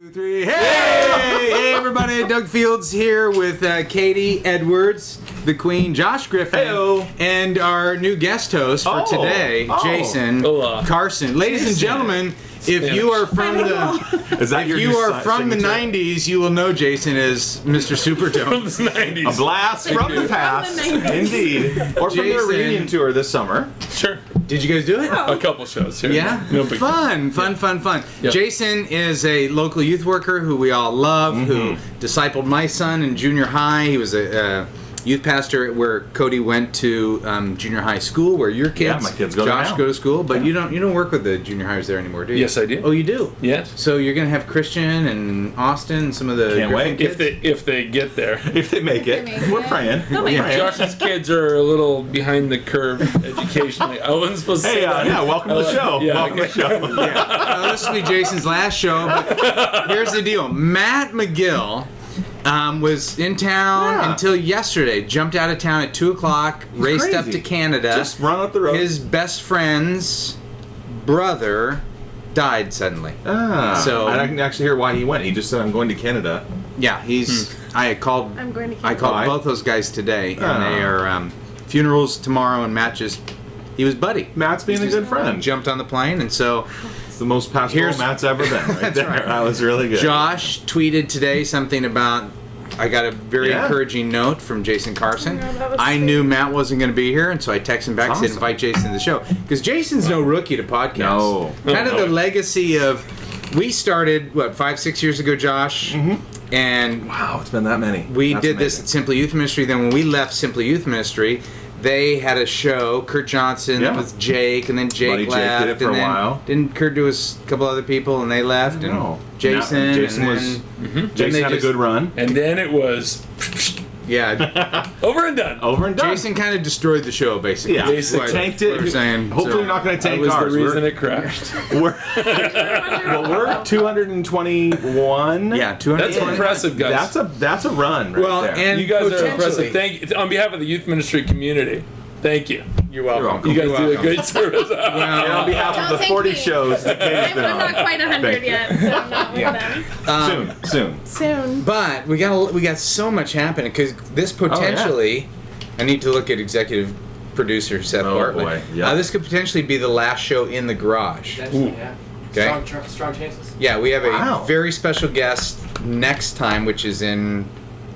2, 3. Hey everybody, Doug Fields here with Katie Edwards, the Queen, Josh Griffin, Hey-o. and our new guest host for today, Jason Hola. Carson. Ladies and gentlemen, if you are from the Is that if your you new are from the signature? 90s, you will know Jason as Mr. Superdome. From the 90s. A blast from the past, indeed. Or from their Jason. reunion tour this summer. Sure. Did you guys do it? A couple shows here. Yeah? No big Fun. Yep. Jason is a local youth worker who we all love, who discipled my son in junior high. He was a youth pastor where Cody went to junior high school, where your kids, Yeah, my kids go there Josh, now. go to school. But you don't work with the junior highs there anymore, do you? Yes, I do. Oh, you do? Yes. So you're going to have Christian and Austin and some of the Can't Griffin wait. kids? If they get there. If they make it, They make we're it. praying. They'll We're make praying. Josh's kids are a little behind the curve educationally. I wasn't supposed to Hey, say that. yeah, welcome to the show. Yeah, Welcome to the show. This will be Jason's last show. But here's the deal. Matt McGill was in town Yeah. until yesterday. Jumped out of town at 2 o'clock, raced up crazy. to Canada. Just run up the road. His best friend's brother died suddenly. So- I can actually hear why he went. He just said, "I'm going to Canada." Yeah, he's. I called. I'm going to I called Why? both those guys today, and Ah. they are funerals tomorrow and matches. He was buddy. Matt's being a good friend. Jumped on the plane, and so It's the most pastoral Here's- Matt's ever been. Right That's there. right. That was really good. Josh tweeted today something about. I got a very Yeah. encouraging note from Jason Carson. Oh, that was I sweet. knew Matt wasn't going to be here, and so I texted him back and said, Awesome. invite Jason to the show. Because Jason's no rookie to podcasts. No. Kind of the legacy of. We started, 5-6 years ago, Josh? And Wow, it's been that many. we That's did this amazing. at Simply Youth Ministry. Then when we left Simply Youth Ministry, they had a show. Kurt Johnson Yeah. with Jake, and then Jake Buddy Jake left. did it for and a then while. Didn't Kurt do a couple other people, and they left. And know. Jason, Now, Jason and was- then, Jason they had a just- good run. And then it was Yeah, over and done. Over and done. Jason kind of destroyed the show, basically. Yeah, That's what tanked it. We're saying. Hopefully, So- you're not going to That tank was ours. the reason We're, it crashed. we're, well, we're 221. Yeah, 220. That's impressive, guys. That's a run right Well, there. and You guys are potentially- impressive. Thank you. On behalf of the youth ministry community, thank you. You're welcome. welcome. You guys You're do a welcome. good service. and on behalf of Don't the thank 40 me. shows that Katie's been I'm on. not quite 100 Thank you. yet, so I'm not with them. Soon. Soon. But we got so much happening because this potentially. I need to look at executive producer Seth Oh, Bartlett. boy. Yeah. This could potentially be the last show in the garage. Potentially, yeah. Okay. Strong chances. Yeah, we have a Wow. very special guest next time, which is in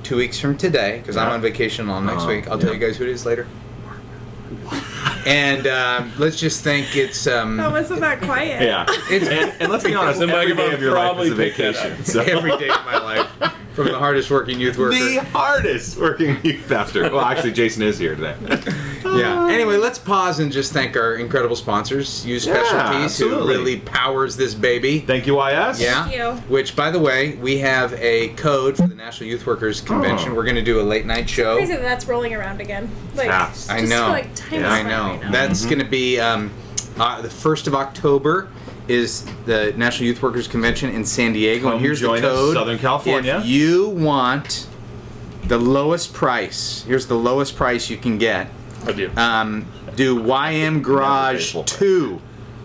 2 weeks from today, because I'm Yeah. on vacation all next Oh, week. I'll tell yeah. you guys who it is later. And let's just think it's Oh, wasn't that quiet? Yeah. And let's be honest, The every day microphone of your life probably is a picked that vacation. up. So. every day of my life from the hardest working youth worker. The hardest working youth pastor. Well, actually, Jason is here today. Yeah. Anyway, let's pause and just thank our incredible sponsors, Use Yeah, Specialties, who absolutely. really powers this baby. Thank you, YS. Yeah. Thank you. Which, by the way, we have a code for the National Youth Workers Convention. Oh. We're going to do a late night show. Crazy that that's rolling around again. Like, Fast. I just know. Like, time Yeah. is I flying know. right now. That's going to be the 1st of October is the National Youth Workers Convention in San Diego. Come and here's the join us, code. Southern California. If you want the lowest price, here's the lowest price you can get. I do. Do YM Garage faithful. 2.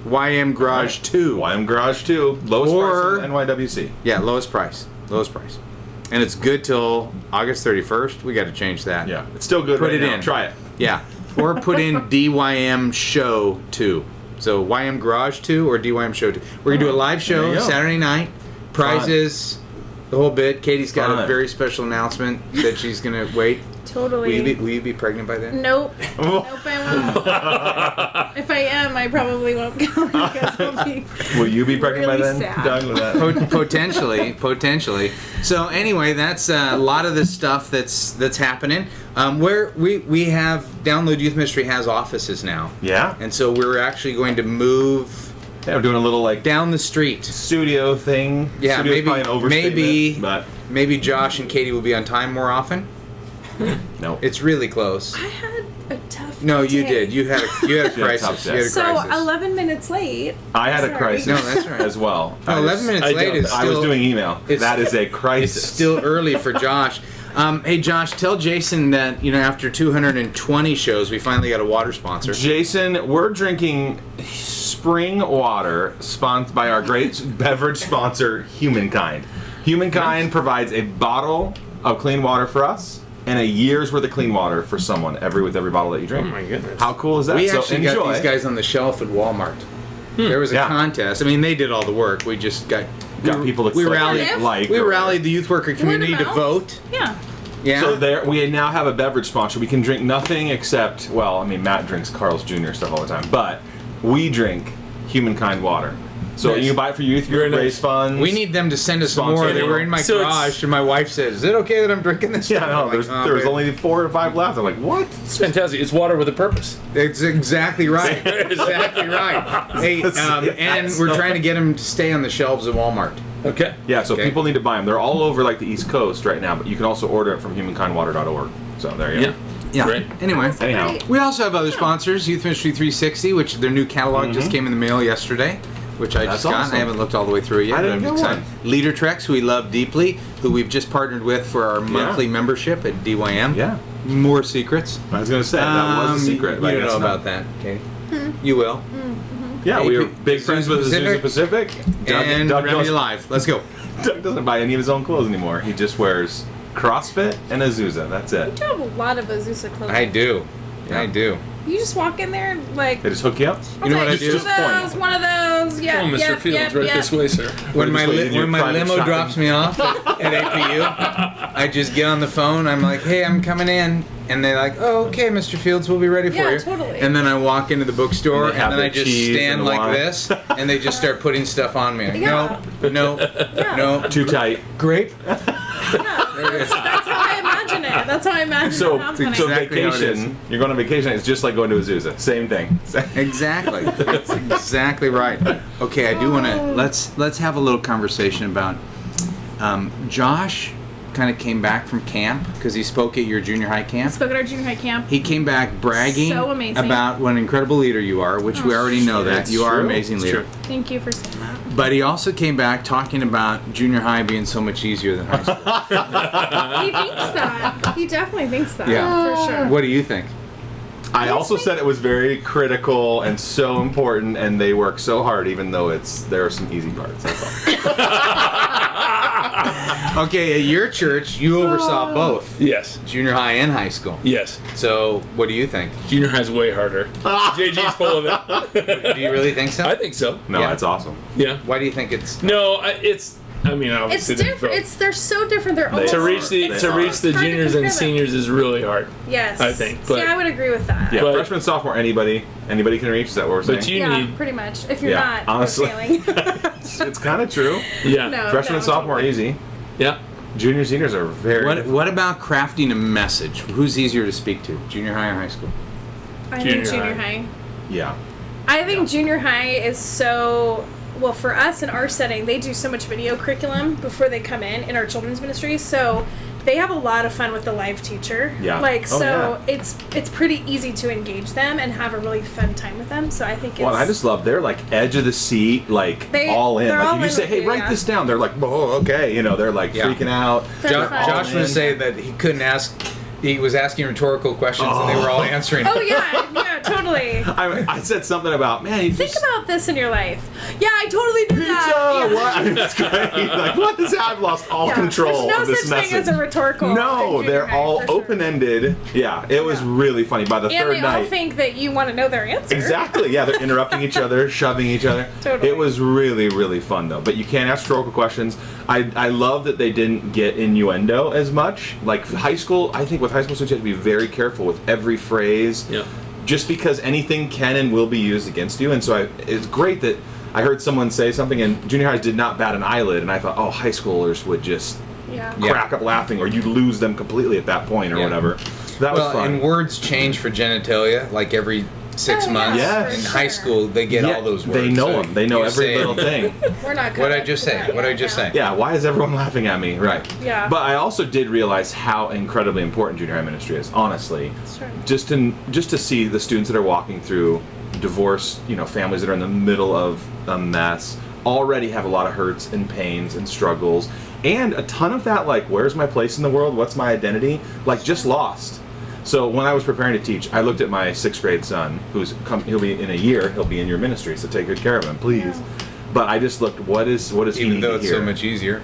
YM Garage 2. YM Garage 2. Lowest Or- price in NYWC. Yeah, lowest price. Lowest price. And it's good till August 31st. We got to change that. Yeah. It's still good Put right it now. in. Try it. Yeah. Or put in DYM Show 2. So YM Garage 2 or DYM Show 2. We're going to do a live There show you go. Saturday night. Prizes, the whole bit. Katie's got a Fun. very special announcement that she's going to wait. Totally. Will you be pregnant by then? Nope. Nope, I won't. If I am, I probably won't go because I'll be. Will you be pregnant by Really then? sad. Done with that. Potentially. So anyway, that's a lot of the stuff that's happening. Where we have Download Youth Ministry has offices now, Yeah. and so we're actually going to move Yeah, we're doing a little like down the street. studio thing. Yeah, Studio's maybe- probably an overstatement, maybe- but Maybe Josh and Katie will be on time more often. no. It's really close. I had a tough. No, you day. did. You had a You had a crisis. tough You had a day. So crisis. 11 minutes late. I had a Sorry. crisis. No, that's right. As well. No, I 11 was- minutes I late doubt is that. still. I was doing email. it's- That is a It's crisis. still early for Josh. Hey, Josh, tell Jason that after 220 shows, we finally got a water sponsor. Jason, we're drinking spring water sponsored by our great beverage sponsor, Humankind. Humankind provides a bottle of clean water for us and a year's worth of clean water for someone with every bottle that you drink. Oh my goodness. How cool is that? We So actually got enjoy. these guys on the shelf at Walmart. There was a Yeah. contest. I mean, they did all the work. We just got People to we click rallied like we or- rallied the youth worker community to mouth. vote. Yeah. Yeah. So there, we now have a beverage sponsor. We can drink nothing except, well, I mean, Matt drinks Carl's Jr. stuff all the time, but we drink Humankind water. So Nice. you can buy it for youth, Very raise nice. funds. we need them to send us some more. Sponsor. They were in my So it's- garage, and my wife said, "Is it okay that I'm drinking this?" Yeah, stuff?" no, I'm like, "Oh, there was babe." only 4 or 5 left. I'm like, what? It's fantastic. It's water with a purpose. It's exactly right. Exactly right. Hey, and we're trying to get them to stay on the shelves at Walmart. Okay. Yeah, so Okay. people need to buy them. They're all over like the East Coast right now, but you can also order it from humankindwater.org. So there you go. Yeah. Yeah. Great. Anyway. Anyhow. Great. We also have other sponsors, Youth Ministry 360, which their new catalog just came in the mail yesterday, which I That's just got. awesome. I haven't looked all the way through it yet, I but didn't I'm get excited. Leader Treks, who we love deeply, who we've just partnered with for our monthly Yeah. membership at DYM. Yeah. More secrets. I was going to say, that was a secret. You but I don't guess know not. about that, Katie. You will. Yeah, we were AP big friends with Pacific. Azusa Pacific. And Remedy does, Live. Let's go. Doug doesn't buy any of his own clothes anymore. He just wears CrossFit and Azusa. That's it. You have a lot of Azusa clothing. I do. Yeah. I do. You just walk in there and like. They just hook you up. I'll You know what I take do? Two of those, one of those. Yeah. Oh, Mr. Yep, Fields, yep, right yep. this way, sir. When my, Just wait in your when my private limo shopping. drops me off at APU, I just get on the phone. I'm like, "Hey, I'm coming in," and they're like, "Oh, okay, Mr. Fields, we'll be ready for Yeah, you." totally. And then I walk into the bookstore, And they have and then I their just cheese stand and the like wine. this, and they just start putting stuff on me. Yeah. No, Yeah. no, Too tight. grape. That's how I imagine it. That's how I imagine So, it happening. so Exactly how it vacation, you're going on vacation, it's just like going to Azusa. Same thing. Exactly. That's exactly right. Okay, I do want to let's have a little conversation about Josh. Kind of came back from camp because he spoke at your junior high camp. Spoke at our junior high camp. He came back bragging So amazing. about what an incredible leader you are, which we already know that. It's You are an true. amazing It's leader. true. Thank you for saying that. But he also came back talking about junior high being so much easier than high school. He thinks that. He definitely thinks that. Yeah. For sure. What do you think? I also said it was very critical and so important, and they work so hard, even though there are some easy parts. That's all. Okay, at your church, you oversaw both Yes. junior high and high school. Yes. So, what do you think? Junior high's way harder. JG's full of it. Do you really think so? I think so. No, Yeah. that's awesome. Yeah. Why do you think it's? No, I mean, It's obviously they're different. both- They're so different. They're almost to reach the They to are. reach the Hard to juniors compare and them. seniors is really hard. Yes. I think, See, but- I would agree with that. Yeah, But- freshman, sophomore, anybody can reach. Is that what we're saying? But you Yeah, need pretty much. If you're Yeah, not, honestly. you're failing. it's kind of true. yeah. No. Freshman and sophomore, totally. easy. Yeah. Junior, seniors are very. What about crafting a message? Who's easier to speak to, junior high or high school? I Junior think junior high. high. Yeah. I think junior high is so well for us in our setting. They do so much video curriculum before they come in our children's ministry, so they have a lot of fun with the live teacher. Yeah. Like Oh, so, yeah. it's pretty easy to engage them and have a really fun time with them. So I think it's. Well, and I just love they're like edge of the seat, like They- all in. they're Like all if you in say, with "Hey, you, write yeah. this down," they're like, "Oh, okay," they're like Yeah. freaking out. They're fun. Josh was in. saying that he couldn't ask. He was asking rhetorical questions, and they were all answering. Oh yeah, totally. I said something about, man, you Think just about this in your life. Yeah, I totally did pizza. that. Yeah. What? I mean, that's great. Like, what is that? I've lost all Yeah. control There's no of this such message. thing as a rhetorical. No, in they're junior high, all for sure. open-ended. Yeah, it was Yeah. really funny. By the And third they all night, think that you want to know their answer. exactly. Yeah, they're interrupting each other, shoving each other. Totally. It was really, really fun though. But you can't ask rhetorical questions. I love that they didn't get innuendo as much. Like high school, I think with high school students you have to be very careful with every phrase. Yeah. Just because anything can and will be used against you. And so it's great that I heard someone say something and junior highs did not bat an eyelid. And I thought, oh, high schoolers would just Yeah. Yeah. crack up laughing or you'd lose them completely at that point or Yeah. whatever. That was Well, fun. and words change for genitalia like every 6 Oh, months. yeah, In for high sure. school, they get Yeah, all those words. They know so them. They know you every say little them. thing. We're not. What'd I caught just up to say? that What'd I yet, just yeah. say? Yeah, why is everyone laughing at me? Right. Yeah. But I also did realize how incredibly important junior high ministry is, honestly. Sure. Just to see the students that are walking through divorce, families that are in the middle of a mess, already have a lot of hurts and pains and struggles. And a ton of that, like, where's my place in the world? What's my identity? Like, just lost. So when I was preparing to teach, I looked at my 6th grade son, he'll be in a year, he'll be in your ministry, so take good care of him, please. Yeah. But I just looked, what does he Even need though to it's hear? so much easier.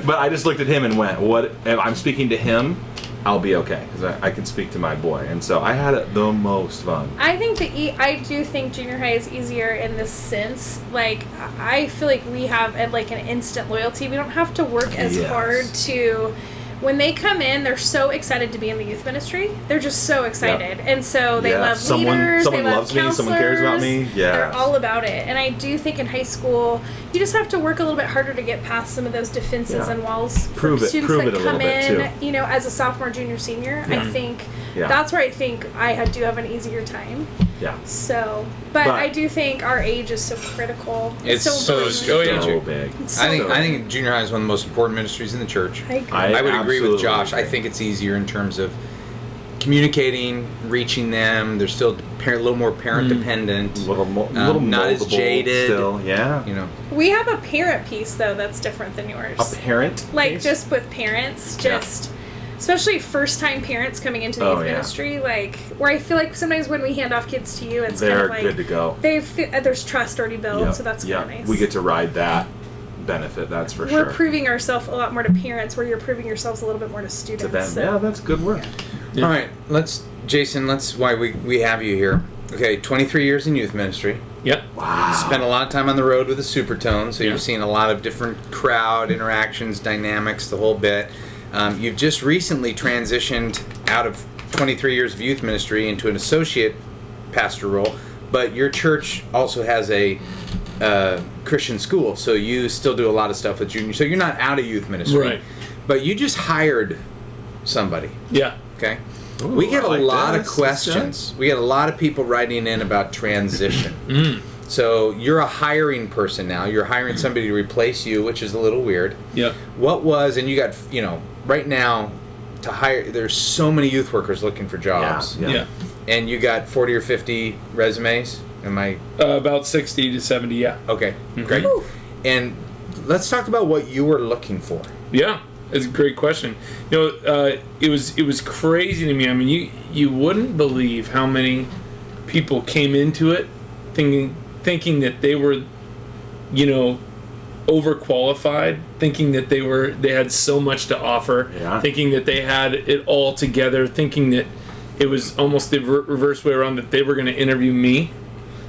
But I just looked at him and went, what, if I'm speaking to him, I'll be okay, because I can speak to my boy. And so I had the most fun. I think I do think junior high is easier in this sense. Like, I feel like we have like an instant loyalty. We don't have to work as Yes. hard to. When they come in, they're so excited to be in the youth ministry. They're just so excited, and so they love leaders. Someone they love loves me. Someone cares about me. counselors. Yeah, They're all about it. And I do think in high school, you just have to work a little bit harder to get past some of those defenses Yeah. and walls Prove for it- students prove that it a come little bit, in. too. You know, as a sophomore, junior, senior, I think Yeah. that's where I think I do have an easier time. yeah. So, but But- I do think our age is so critical. It's so important. strategic. So big. It's I so think junior high is one of the most important ministries in the church. I agree. I- I would agree with absolutely Josh. I agree. think it's easier in terms of communicating, reaching them. They're still a little more parent dependent. A little not as moldable jaded. Still, yeah. You know, We have a parent piece though that's different than yours. A parent. Like piece? just with parents, Yeah. especially first time parents coming into the Oh, youth yeah. ministry, like where I feel like sometimes when we hand off kids to you, it's They're kind of like good to go. there's trust already built, Yep, so that's yep. kind of nice. We get to ride that benefit. That's for We're sure. proving ourselves a lot more to parents, where you're proving yourselves a little bit more to students. to them. So. Yeah, that's good work. Yeah. all right. Jason. Let's why we have you here. Okay, 23 years in youth ministry. Yeah. Wow. Spent a lot of time on the road with the Supertone, so Yeah. you've seen a lot of different crowd interactions, dynamics, the whole bit. You've just recently transitioned out of 23 years of youth ministry into an associate pastor role, but your church also has a Christian school, so you still do a lot of stuff with juniors. So you're not out of youth ministry, Right. But you just hired somebody. Yeah. Okay. Ooh, We get I a like lot that. of That's questions. We get a lot of people writing in about transition. Mm. So you're a hiring person now. You're hiring somebody to replace you, which is a little weird. Yeah. What was, and you got, right now, to hire, there's so many youth workers looking for jobs. Yeah. Yeah. And you got 40 or 50 resumes. Am I? About 60 to 70. Yeah. Okay, Mhm. great. Whew. And let's talk about what you were looking for. Yeah, it's a great question. It was crazy to me. I mean, you wouldn't believe how many people came into it thinking that they were, overqualified, thinking that they had so much to offer, Yeah. thinking that they had it all together, thinking that it was almost the reverse way around, that they were going to interview me.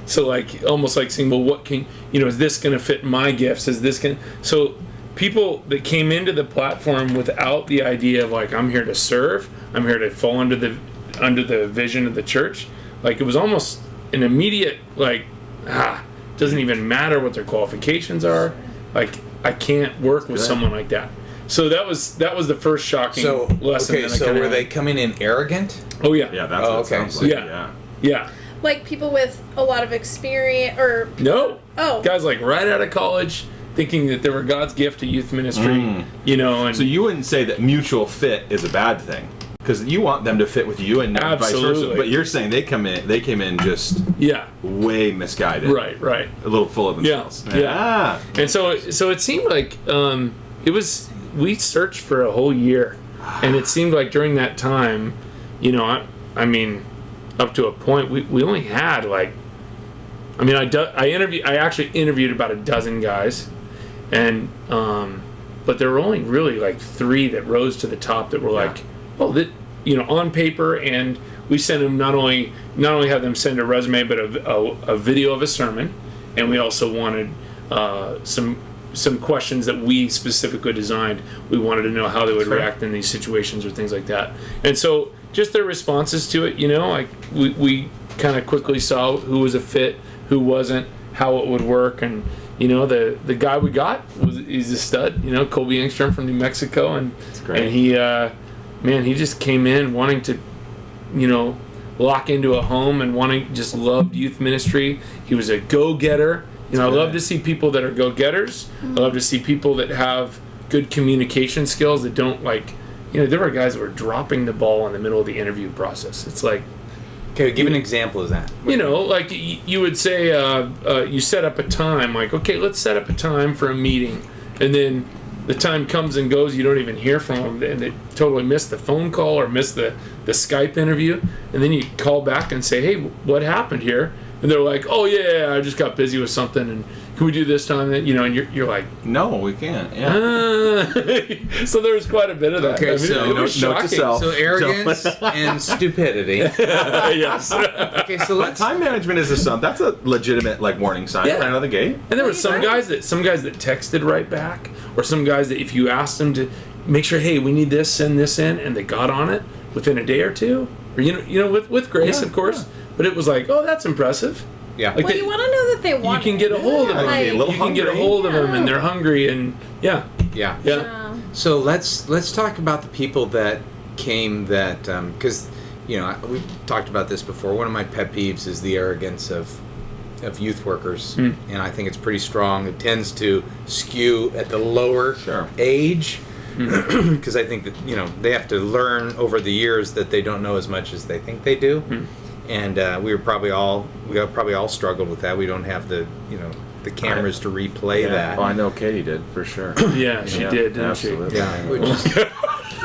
So almost like saying, well, what can, is this going to fit my gifts? Is this going to... So people that came into the platform without the idea of I'm here to serve, I'm here to fall under the vision of the church. It was almost an immediate, doesn't even matter what their qualifications are. I can't work with good. someone like that. So that was the first shocking lesson. Okay, that I so kinda were had. they coming in arrogant? Oh yeah. Yeah, that's Oh, what it okay. sounds like. Yeah. Yeah. Like people with a lot of experience, or No. Oh. Guys right out of college, thinking that they were God's gift to youth ministry. And So you wouldn't say that mutual fit is a bad thing, because you want them to fit with you and vice versa. Absolutely. But you're saying they came in just yeah. way misguided, Right. A little full of themselves. Yeah. And so it seemed like we searched for a whole year, and it seemed like during that time, I mean, up to a point, we only had I actually interviewed about a dozen guys, and but there were only really 3 that rose to the top that were on paper, and we sent them not only have them send a resume, but a video of a sermon, and we also wanted some questions that we specifically designed. We wanted to know how they would react in these situations or things like that. And so just their responses to it, we kind of quickly saw who was a fit, who wasn't, how it would work. And, the guy we got, he's a stud, Colby Engstrom from New Mexico. And, great. and he just came in wanting to, lock into a home and just loved youth ministry. He was a go-getter. I love to see people that are go-getters. I love to see people that have good communication skills, that don't there were guys that were dropping the ball in the middle of the interview process. It's Okay, give an example of that. you would say, you set up a time, okay, let's set up a time for a meeting. And then the time comes and goes, you don't even hear from them, and they totally miss the phone call or miss the Skype interview, and then you call back and say, hey, what happened here? And they're like, oh yeah, I just got busy with something, and can we do this time? And you're like, no, we can't. Yeah. So there's quite a bit of that. Okay, I mean, so it was note to shocking. self. So arrogance and stupidity. Yes. Okay, so But let's. time management is that's a legitimate like warning sign Yeah. right out of the gate. And there were some guys that texted right back, or some guys that if you asked them to make sure, hey, we need this, send this in, and they got on it within a day or two, or with grace, Yeah, of course. yeah. But it was like, oh, that's impressive. Yeah. Like Well, you want to know that they you want. can get a hold of them. Like, a little You can get a hungry. hold of them, and they're hungry, and yeah. Yeah. So let's talk about the people that came that because we've talked about this before. One of my pet peeves is the arrogance of youth workers, and I think it's pretty strong. It tends to skew at the lower Sure. age because I think that they have to learn over the years that they don't know as much as they think they do, and we probably all struggled with that. We don't have the cameras to replay that. Well, I know Katie did for sure. Yeah, she did, didn't absolutely. she? Yeah,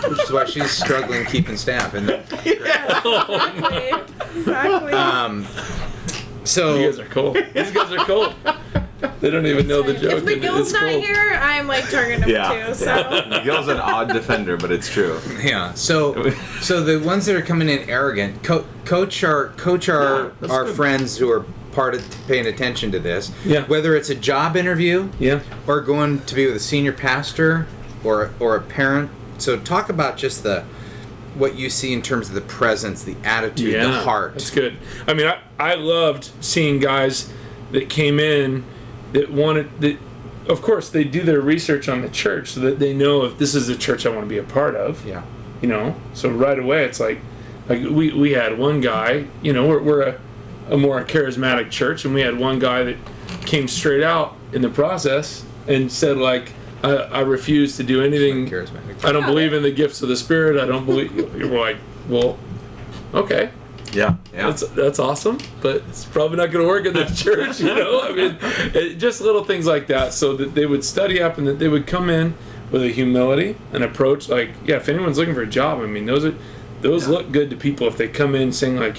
which is why she's struggling keeping staff. And Exactly. so You guys are cool. These guys are cool. They don't even know the joke. If Miguel's It's not cool. here, I'm like target number Yeah. two. So Miguel's an odd defender, but it's true. yeah, so the ones that are coming in arrogant, coach our that's our good. friends who are part of paying attention to this. Yeah. Whether it's a job interview, Yeah. or going to be with a senior pastor, or a parent. So talk about just what you see in terms of the presence, the attitude, the heart. That's good. I mean, I loved seeing guys that came in that wanted that. Of course, they do their research on the church so that they know if this is a church I want to be a part of. Yeah. So right away it's like we had one guy. We're a more charismatic church, and we had one guy that came straight out in the process and said like, I refuse to do anything. Charismatic. I don't believe in the gifts of the Spirit. I don't believe. You're like, well, okay. Yeah. That's awesome, but it's probably not going to work in this church, I mean, just little things like that, so that they would study up and that they would come in with a humility and approach. Like, yeah, if anyone's looking for a job, I mean, those look good to people if they come in saying like,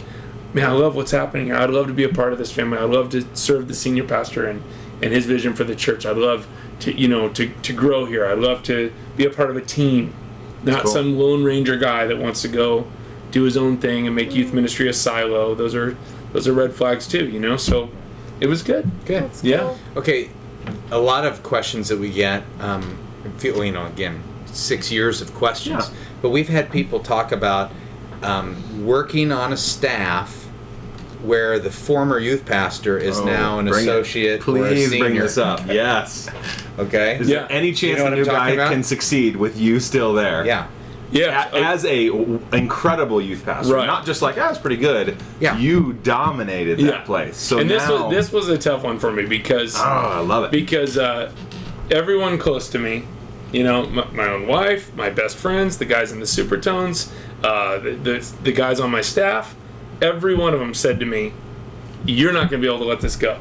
man, I love what's happening here. I'd love to be a part of this family. I'd love to serve the senior pastor and his vision for the church. I'd love to to grow here. I'd love to be a part of a team, not cool. some lone ranger guy that wants to go do his own thing and make youth ministry a silo. Those are red flags too, So it was good. Good. That's Yeah. cool. Okay, a lot of questions that we get, again, 6 years of questions, Yeah. but we've had people talk about working on a staff where the former youth pastor is now an associate or a Please senior. bring this up. Yes. Okay? Is Yeah. there any chance know what the I'm new talking guy about? can succeed with you still there? Yeah. Yeah. As a incredible youth pastor, Right. not just like it's pretty good. Yeah. You dominated that Yeah. place. So and now, this was a tough one for me because I love it. because everyone close to me, my own wife, my best friends, the guys in the Supertones, the guys on my staff, every one of them said to me, "You're not going to be able to let this go."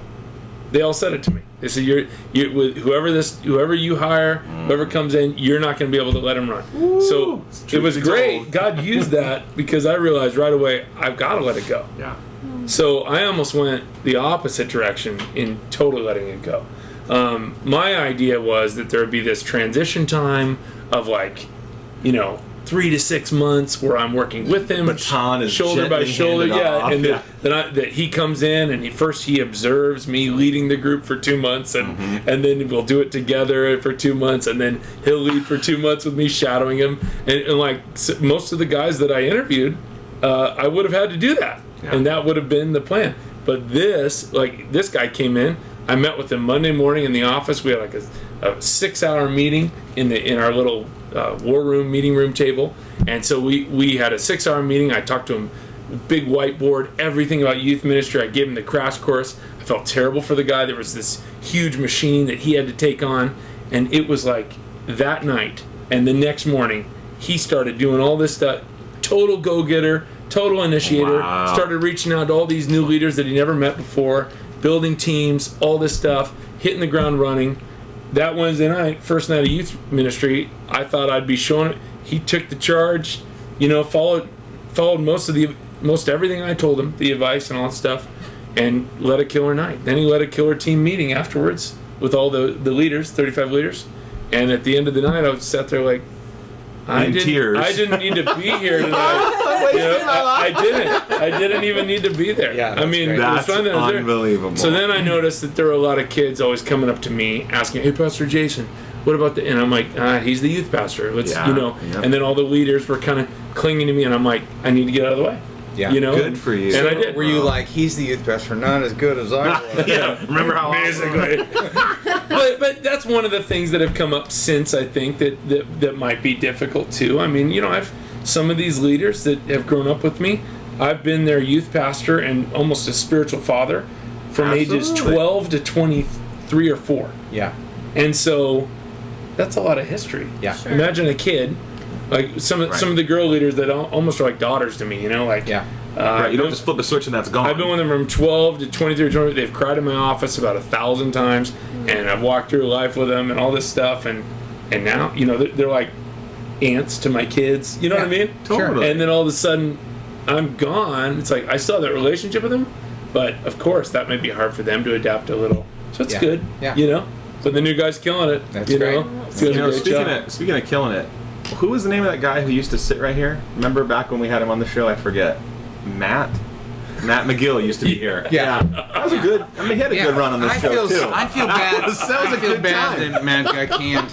They all said it to me. They said, "You're with whoever you hire, whoever comes in, you're not going to be able to let him run." So it was great. God used that because I realized right away I've got to let it go. Yeah. So I almost went the opposite direction in totally letting it go. My idea was that there would be this transition time of 3 to 6 months where I'm working with him, Baton is shoulder by gently shoulder, handed yeah, off, and yeah. that he comes in and he observes me leading the group for 2 months, and then we'll do it together for 2 months, and then he'll lead for 2 months with me shadowing him, and most of the guys that I interviewed, I would have had to do that, and that would have been the plan. But this guy came in. I met with him Monday morning in the office. We had a 6-hour meeting in our little war room, meeting room table. And so we had a 6-hour meeting. I talked to him, big whiteboard, everything about youth ministry. I gave him the crash course. I felt terrible for the guy. There was this huge machine that he had to take on. And it was like that night and the next morning, he started doing all this stuff. Total go-getter, total initiator. Wow. Started reaching out to all these new leaders that he never met before, building teams, all this stuff, hitting the ground running. that Wednesday night, first night of youth ministry, I thought I'd be showing it. He took the charge, followed most everything I told him, the advice and all that stuff, and led a killer night. Then he led a killer team meeting afterwards with all the leaders, 35 leaders. And at the end of the night, I was sat there like, tears. I didn't need to be here tonight. I didn't even need to be there. Yeah, I mean, That's it was fun that I was there. unbelievable. So then I noticed that there were a lot of kids always coming up to me asking, "Hey, Pastor Jason, what about the?" And I'm like, "He's the youth pastor. Let's, Yep. And then all the leaders were kind of clinging to me, and I'm like, "I need to get out of the way." Yeah. Good for you. And I did. Were you like, he's the youth pastor, not as good as I was? Yeah. Remember how basically. but that's one of the things that have come up since, I think, that might be difficult too. I mean, I've some of these leaders that have grown up with me, I've been their youth pastor and almost a spiritual father from ages 12 to 23 or 4. Yeah. And so that's a lot of history. Yeah. Sure. Imagine a kid, like some of the girl leaders that almost are like daughters to me, like Yeah. Right, you don't just flip a switch and that's gone. I've been with them from 12 to 23, 20. They've cried in my office about 1,000 times, and I've walked through life with them and all this stuff, and now they're like aunts to my kids. You know what I mean? Totally. And then all of a sudden, I'm gone. It's like I still have that relationship with them, but of course that may be hard for them to adapt a little. So it's good. Yeah. But the new guy's killing it. That's He's great. doing a great job. Speaking of killing it, who was the name of that guy who used to sit right here? Remember back when we had him on the show? I forget. Matt McGill used to be here. Yeah. That was a good. I mean, he had a good run on this show too. I feel bad. That was a I feel good bad time. that Matt got canned.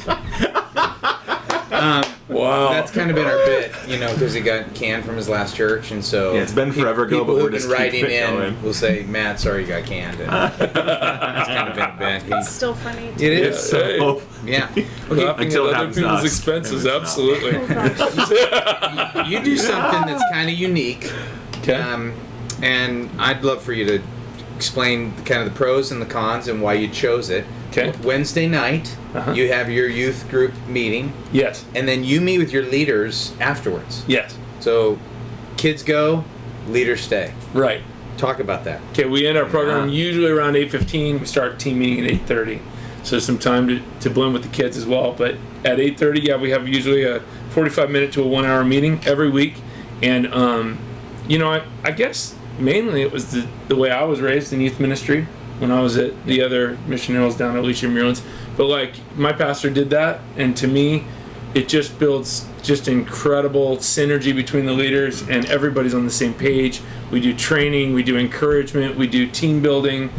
Wow. That's kind of been our bit, because he got canned from his last church, and so Yeah, it's been forever ago, people but we're who've just been writing keeping it in going. will say, "Matt, sorry you got canned." And that's kind of been a bit. It's still funny. It is. It's So, Yeah. Laughing Until it at other happens to people's us. expenses, Maybe it's absolutely. Oh, gosh. You do something that's kind of unique. Okay. And I'd love for you to explain kind of the pros and the cons and why you chose it. Okay. Wednesday night, Uh-huh. you have your youth group meeting, Yes. and then you meet with your leaders afterwards. Yes. So, kids go, leaders stay. Right. Talk about that. Okay, we end our program Yeah. usually around 8:15. We start team meeting at 8:30. So some time to blend with the kids as well. But at 8:30, we have usually a 45-minute to a 1-hour meeting every week. And, I guess mainly it was the way I was raised in youth ministry when I was at the other missionaries down at Alicia Muirlands. But, my pastor did that. And to me, it just builds just incredible synergy between the leaders, and everybody's on the same page. We do training, we do encouragement, we do team building.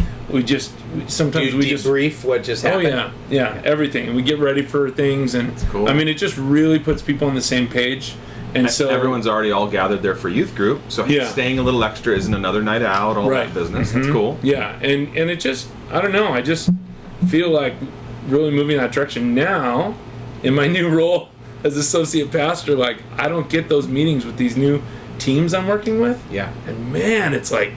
Sometimes Do you debrief what just Oh happened? yeah, everything. We get ready for things, and cool. I mean, it just really puts people on the same page. And so everyone's already all gathered there for youth group, so Yeah. staying a little extra isn't another night out, all Right. that business. That's cool. Yeah, and it just, I don't know, I just feel like really moving in that direction now in my new role as associate pastor. I don't get those meetings with these new teams I'm working with. Yeah. And man, it's like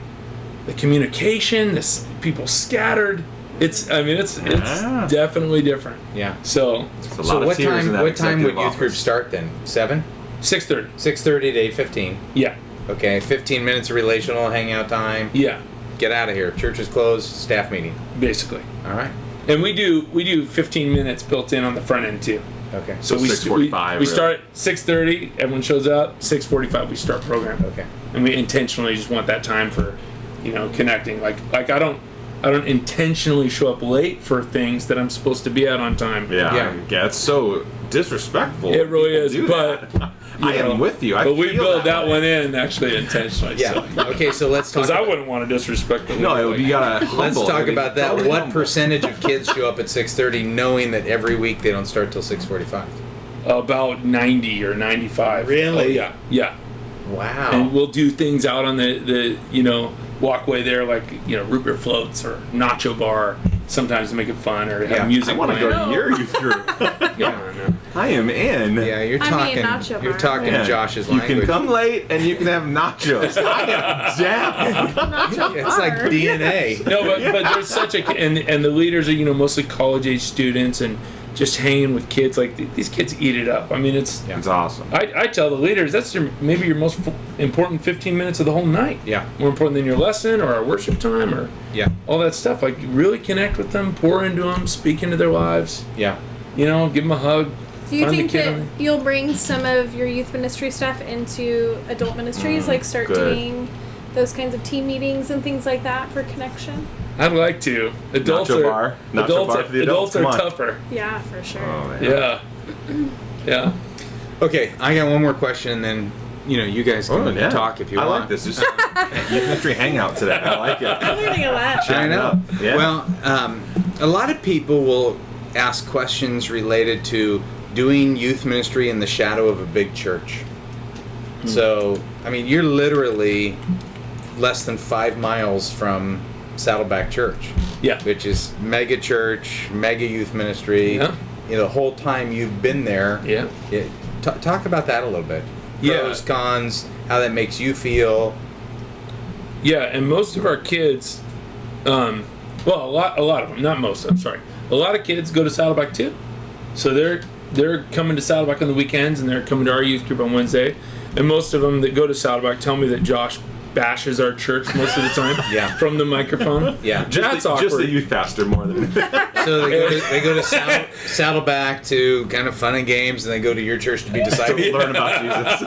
the communication, this people scattered. It's Yeah. definitely different. Yeah. So It's a So lot of what tears in time? that What time would executive youth office. groups start then? 7, 6:30. 6:30 to 8:15. Yeah, Okay, 15 minutes of relational hangout time. yeah, Get out of here. Church is closed. Staff meeting. basically. All right. And we do 15 minutes built in on the front end too. Okay. So So we 6:45 we really. start at 6:30. Everyone shows up. 6:45 we start program. Okay. And we intentionally just want that time for, connecting. Like I don't intentionally show up late for things that I'm supposed to be at on time. Yeah, it's so disrespectful. It really People is, do but that. I am with you. But we feel build that way. one in actually intentionally. Yeah. Okay. So let's talk. Because I wouldn't want to disrespect the No, leader, you gotta. Let's humble. talk about that. Totally What humble. percentage of kids show up at 6:30, knowing that every week they don't start till 6:45? about 90 or 95. Really? Oh, yeah. Wow. And we'll do things out on the walkway there, like root beer floats or nacho bar. Sometimes to make it fun or have Yeah. music. I want to go playing. to your youth group. Yeah, I am in. yeah, you're I talking. mean, nacho You're bar. talking Yeah. Josh's You language. can come late and you can have nachos. I am down. Nacho It's like bar. DNA. no, but there's such a and the leaders are mostly college age students, and just hanging with kids. Like these kids eat it up. I mean, it's awesome. I tell the leaders that's maybe your most important 15 minutes of the whole night. Yeah. More important than your lesson or our worship time or all that stuff. Like really connect with them, pour into them, speak into their lives. Yeah. You know, give them a hug. Do you find the think kid that on- you'll bring some of your youth ministry stuff into adult ministries, like start good. doing those kinds of team meetings and things like that for connection? I'd like to. Adults Nacho are bar. Nacho adults, bar for the adults. are Come on. tougher. Yeah, for sure. Oh, man. Yeah. Yeah. Okay, I got one more question, and then you guys can Oh, yeah. talk if you I want. like this. Just youth ministry hangout today. I like it. I'm learning a lot. I know. Yeah. Well, a lot of people will ask questions related to doing youth ministry in the shadow of a big church. So, I mean, you're literally less than 5 miles from Saddleback Church. Yeah. Which is mega church, mega youth ministry. Yeah. The whole time you've been there. Yeah. Talk about that a little bit. Yeah. Pros, cons, how that makes you feel. Yeah, and most of our kids, well, a lot of them, not most. I'm sorry. A lot of kids go to Saddleback too, so they're coming to Saddleback on the weekends, and they're coming to our youth group on Wednesday. And most of them that go to Saddleback tell me that Josh bashes our church most of the time. Yeah. From the microphone. Yeah. That's awkward. Just the youth pastor more than So they go to Saddleback to kind of fun and games, and they go to your church to be discipled. to learn about Jesus.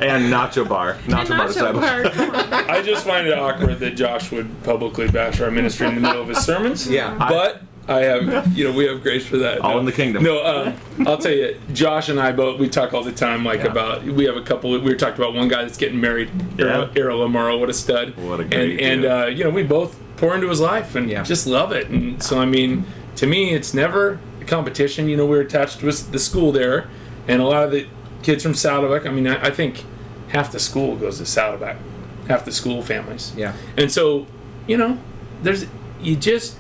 And Nacho Bar. Nacho Bar disciples. Come on. I just find it awkward that Josh would publicly bash our ministry in the middle of his sermons. Yeah. But I have, we have grace for that. All in the kingdom. No, I'll tell you, Josh and I we talk all the time, about, we have a couple, we were talking about one guy that's getting married, Errol Amaro, what a stud. What a great dude. And we both pour into his life and just love it. And so, I mean, to me, it's never a competition. We're attached with the school there, and a lot of the kids from Saddleback, I mean, I think half the school goes to Saddleback, half the school families. Yeah. And so, you just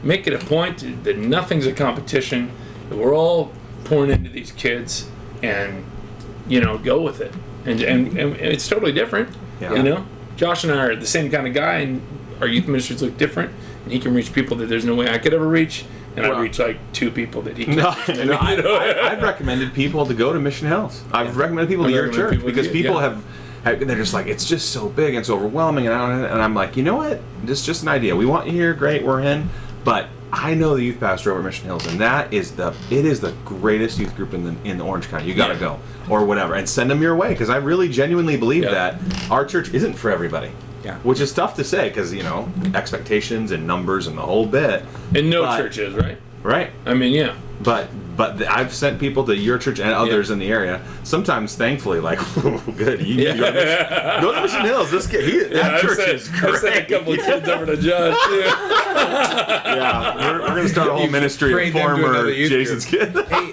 make it a point that nothing's a competition, that we're all pouring into these kids, and go with it. And it's totally different. Yeah. Josh and I are the same kind of guy, and our youth ministries look different, and he can reach people that there's no way I could ever reach, and I reach like 2 people that he can. I've recommended people to go to Mission Hills. I've recommended people to your church because people have they're just like, it's just so big and so overwhelming, and I'm like, you know what? This is just an idea. We want you here, great, we're in. But I know the youth pastor over at Mission Hills, and it is the greatest youth group in the Orange County. You got to go, or whatever, and send them your way, because I really genuinely believe that our church isn't for everybody. Yeah. Which is tough to say, because expectations and numbers and the whole bit. And church is, right? Right. I mean, yeah. But I've sent people to your church and others in the area. Sometimes, thankfully, like, good, go to Mission Hills. This kid, that church is great. I sent a couple of kids over to Josh too. Yeah, we're going to start a whole ministry of trained them to former another youth Jason's kid. Hey,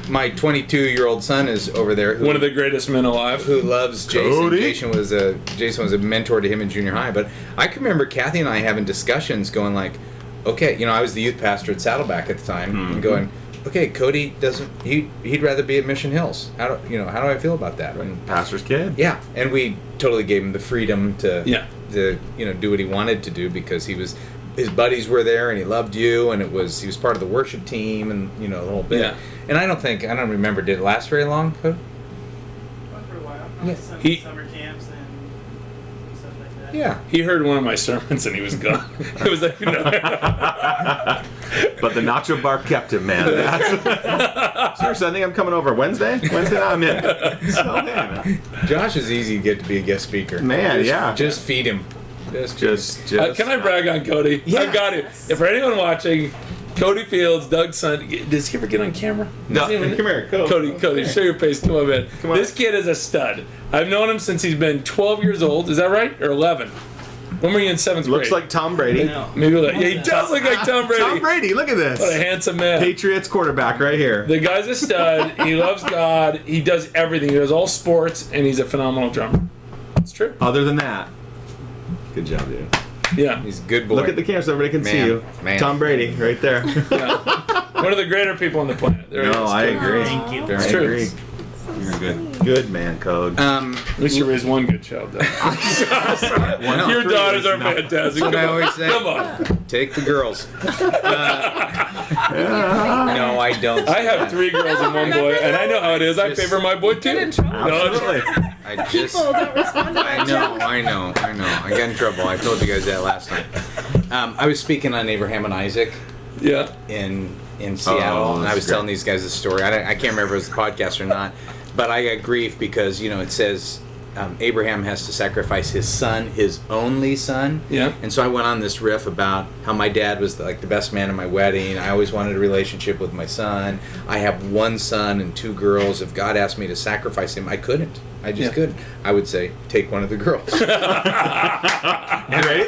my 22-year-old son is over there. One of the greatest men alive. Who loves Jason. Cody. Jason was a mentor to him in junior high. But I can remember Kathy and I having discussions going like, okay, I was the youth pastor at Saddleback at the time, and going, okay, Cody he'd rather be at Mission Hills. How do I feel about that? And, Pastor's kid. yeah, and we totally gave him the freedom to do what he wanted to do, because his buddies were there and he loved you, and he was part of the worship team, and the whole bit. Yeah. And I don't remember, did it last very long, Cody? Went for a while. Yeah. Summer camps and stuff like that. Yeah. He heard one of my sermons and he was gone. It was like, But the Nacho Bar kept him, man. Seriously, I think I'm coming over Wednesday. Wednesday, I'm in. So, man. Josh is easy to get to be a guest speaker. Man, Just feed him. Just can I brag on Cody? Yeah. I've got it. If for anyone watching, Cody Fields, Doug's son, does he ever get on camera? No, Does he even- come here, Cody, show your face. Come on, man. Come on. This kid is a stud. I've known him since he's been 12 years old. Is that right? Or 11? When were you in 7th grade? Looks like Tom Brady. No. Maybe he does look like Tom Brady. Tom Brady, look at this. What a handsome man. Patriots quarterback right here. The guy's a stud. He loves God. He does everything. He does all sports, and he's a phenomenal drummer. It's true. Other than that, good job, dude. Yeah. He's a good boy. Look at the camera so everybody can see you. Man. Tom Brady, right there. Yeah. One of the greater people on the planet. There he No, is. I agree. Thank you. Very It's true. I agree. You're good. Good man code. At least you raised one good child, though. Well, Your daughters are not- fantastic. what I Come on. always say. Come on. Take the girls. No, I don't. I have 3 girls and 1 boy, and I know how it is. I favor my boy, Get in too. trouble. Absolutely. I just. People don't respond to I my know, jokes. I know. I got in trouble. I told you guys that last time. I was speaking on Abraham and Isaac Yeah. in Seattle, and I that's was great. telling these guys the story. I can't remember if it was the podcast or not, but I got grief because it says Abraham has to sacrifice his son, his only son. Yeah. And so I went on this riff about how my dad was the best man at my wedding. I always wanted a relationship with my son. I have 1 son and 2 girls. If God asked me to sacrifice him, I couldn't. I just couldn't. I would say, take one of the girls. Great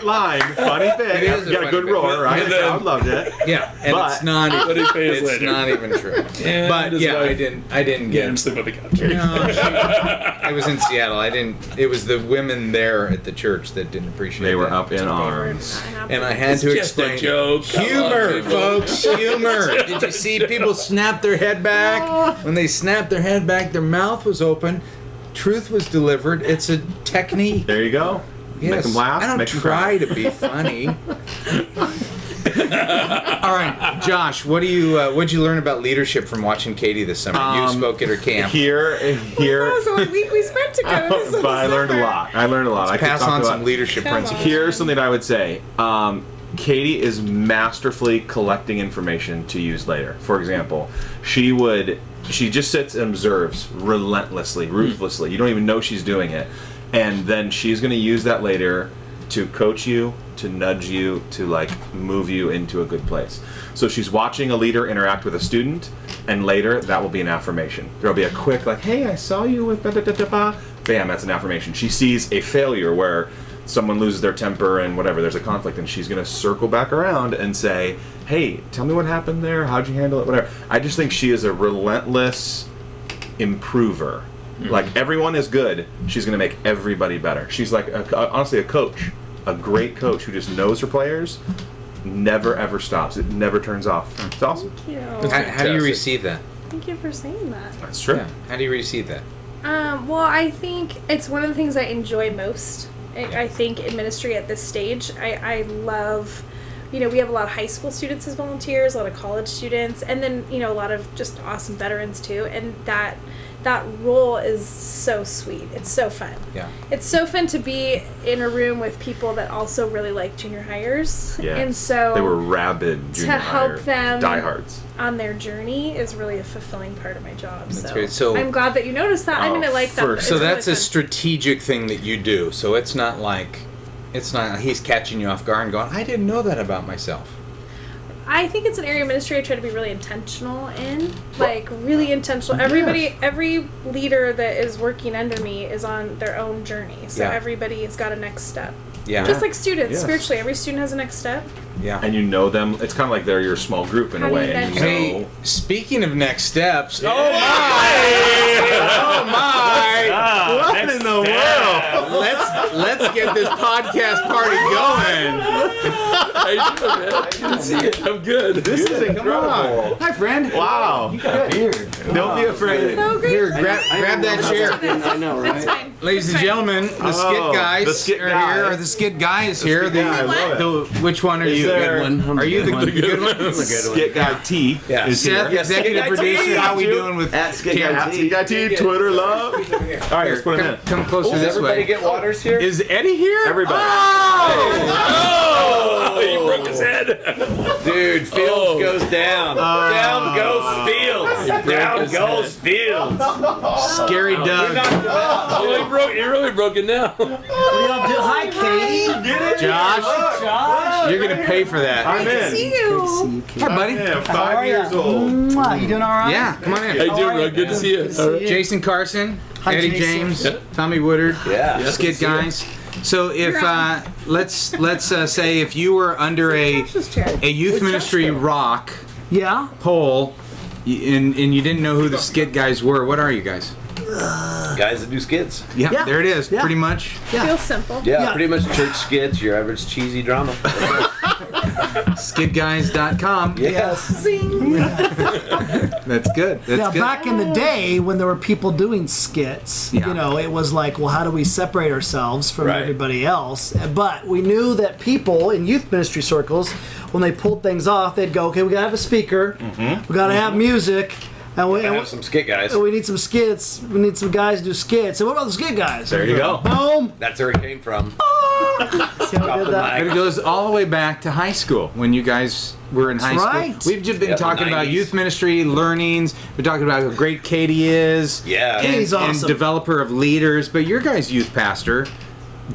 line. Funny bit. It is a You got a funny good bit. roar, right? And then- I loved it. Yeah, and But- it's not. But he pays It's later. not even true. And But his yeah, I wife- didn't Get him get. sleep on the couch. No, I was in Seattle. I didn't. It was the women there at the church that didn't appreciate. They were that. up in arms. And I had It's to just a explain joke. Come humor, on, folks. Humor. Did you see people snap their head back? When they snapped their head back, their mouth was open. Truth was delivered. It's a technique. There you go. Yes. Make them laugh. I don't make them try cry. to be funny. All right, Josh. What'd you learn about leadership from watching Katie this summer? You spoke at her camp. Here. That was the only week we spent together. This But I learned a summer. lot. I could Pass talk on about- some leadership Come on. principles. Here's something I would say. Katie is masterfully collecting information to use later. For example, she just sits and observes relentlessly, ruthlessly. You don't even know she's doing it. And then she's going to use that later to coach you, to nudge you, to move you into a good place. So she's watching a leader interact with a student, and later that will be an affirmation. There'll be a quick hey, I saw you with ba-da-da-da-ba. Bam, that's an affirmation. She sees a failure where someone loses their temper and whatever, there's a conflict, and she's going to circle back around and say, hey, tell me what happened there, how'd you handle it, whatever. I just think she is a relentless improver. Like, everyone is good, she's going to make everybody better. She's honestly a coach, a great coach who just knows her players, never ever stops, it never turns off. It's awesome. Thank you. How do you Fantastic. receive that? Thank you for saying that. That's true. Yeah. How do you receive that? Well, I think it's one of the things I enjoy most. I think in ministry at this stage, I love, we have a lot of high school students as volunteers, a lot of college students, and then, a lot of just awesome veterans too. And that role is so sweet. It's so fun. Yeah. It's so fun to be in a room with people that also really like junior hires. Yeah. And so They were rabid junior help hire them diehards. on their journey is really a fulfilling part of my job. That's great. So- I'm glad that you noticed that. I mean, I like that. first- It's So really that's a fun. strategic thing that you do. So it's not he's catching you off guard and going, I didn't know that about myself. I think it's an area of ministry I try to be really intentional in. Really intentional. Every leader that is working under me is on their own journey. So Yeah. everybody's got a next step. Yeah. Just like students, Yes. spiritually, every student has a next step. Yeah. And you know them. It's kind of like they're your small group in How a do you way. And you nudge Hey, know. speaking of next steps, Yeah. oh my! What in the world? Let's get this podcast party going. How you doing, man? Good to see you. I'm good. This is Come incredible. on. Hi, friend. Wow. Don't be afraid. So great. Here, grab that chair. I know, That's right? fine. Ladies and gentlemen, the Skit Guys the Skit are Guys. here. Are the Skit Guys here? Skit Guys, I love it. Which one are you? there- Are you the good one? I'm a good one. Skit Guy T Yeah. is Seth, here. executive Skit Guy producer. T, How we you. doing with At Skit cameras? Guys. Skit Guy T, Twitter love. All right, let's put him in. Come closer Does this everybody way. get waters here? Is Eddie here? Everybody. Oh, he broke his head. Dude, Fields Oh. goes down. Down goes Fields. Down his goes Fields. Scary Doug. Oh, he really broke it now. Hi, Katie. Josh, you're gonna pay for that. I'm See in. you. Hi, buddy. Yeah, 5 years old. You doing all right? Yeah, come on Hey, in. dude, bro, good to see you. All right. Jason Carson, Hi, Eddie Jason. James, Yeah. Tommy Woodard, Yeah. Skit Guys. So if let's say if you were under a youth ministry rock Yeah. pole and you didn't know who the Skit Guys were, what are you guys? Guys that do skits. Yeah, Yeah. there it is. Yeah. Pretty much. Yeah. Feels simple. Yeah, Yeah. pretty much church skits, your average cheesy drama. Skitguys.com. Yes. That's good. That's Now, good. back in the day when there were people doing skits, Yeah. you know, it was like, well, how do we separate ourselves from Right. everybody else? But we knew that people in youth ministry circles, when they pulled things off, they'd go, okay, we gotta have a speaker, we gotta have music, and we, I have some Skit Guys. we need some skits. We need some guys to do skits. So what about the Skit Guys? There you go. Boom. That's where it came from. See how we did that? But it goes all the way back to high school when you guys were in high right. school. We've just been Yeah, the talking about 90s. youth ministry learnings. We're talking about how great Katie is. Yeah. And, Katie's and awesome. developer of leaders. But your guys' youth pastor